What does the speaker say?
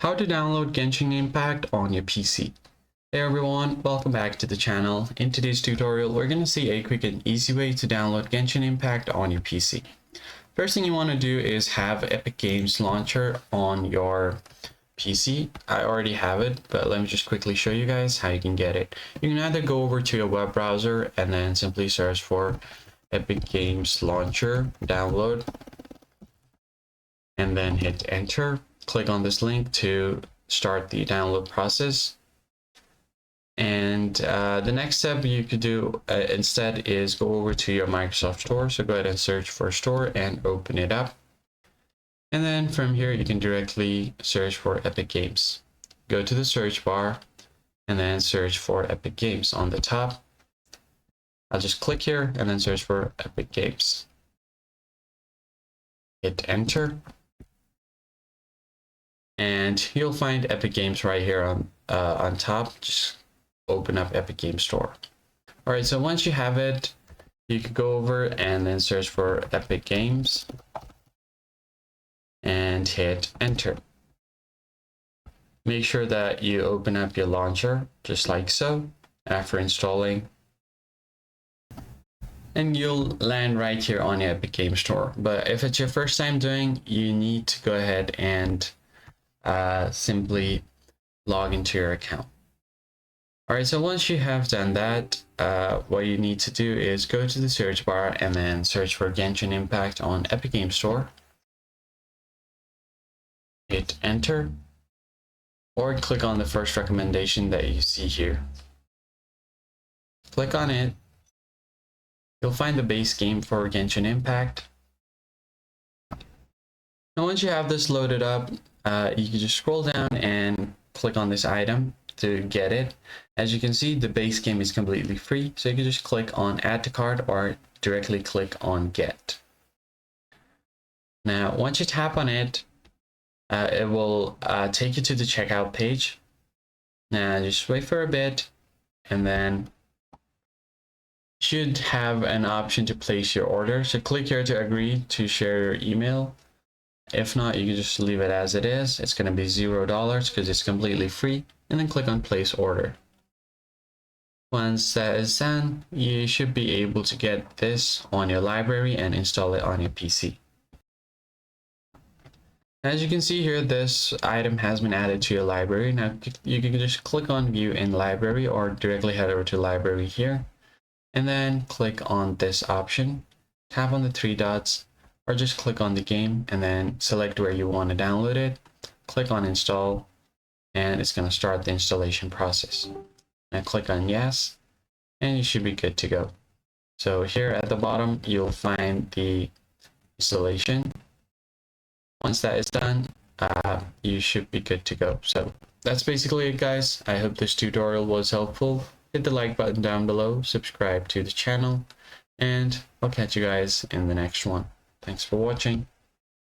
How to download Genshin Impact on your PC. Hey everyone, welcome back to the channel. In today's tutorial, we're going to see a quick and easy way to download Genshin Impact on your PC. First thing you want to do is have Epic Games Launcher on your PC. I already have it, but let me just quickly show you guys how you can get it. You can either go over to your web browser and then simply search for Epic Games Launcher download and then hit enter. Click on this link to start the download process. And the next step you could do instead is go over to your Microsoft Store. So go ahead and search for Store and open it up. And then from here, you can directly search for Epic Games. Go to the search bar and then search for Epic Games on the top. I'll just click here and then search for Epic Games. Hit enter. And you'll find Epic Games right here on top. Just open up Epic Games Store. All right, so once you have it, you can go over and then search for Epic Games and hit enter. Make sure that you open up your launcher just like so after installing, and you'll land right here on your Epic Games Store. But if it's your first time doing, you need to go ahead and simply log into your account. All right, so once you have done that, what you need to do is go to the search bar and then search for Genshin Impact on Epic Games Store. Hit enter, or click on the first recommendation that you see here. Click on it. You'll find the base game for Genshin Impact. Now once you have this loaded up, you can just scroll down and click on this item to get it. As you can see, the base game is completely free, so you can just click on add to cart or directly click on get. Now once you tap on it, it will take you to the checkout page. Now just wait for a bit, and then should have an option to place your order. So click here to agree to share your email. If not, you can just leave it as it is. It's going to be $0 because it's completely free, and then click on place order. Once that is done, you should be able to get this on your library and install it on your PC. As you can see here, this item has been added to your library. Now you can just click on view in library or directly head over to library here, and then click on this option, tap on the three dots, or just click on the game and then select where you want to download it. Click on install, and it's going to start the installation process. Now click on yes, and you should be good to go. So here at the bottom, you'll find the installation. Once that is done, you should be good to go. So that's basically it, guys. I hope this tutorial was helpful. Hit the like button down below, subscribe to the channel, and I'll catch you guys in the next one. Thanks for watching.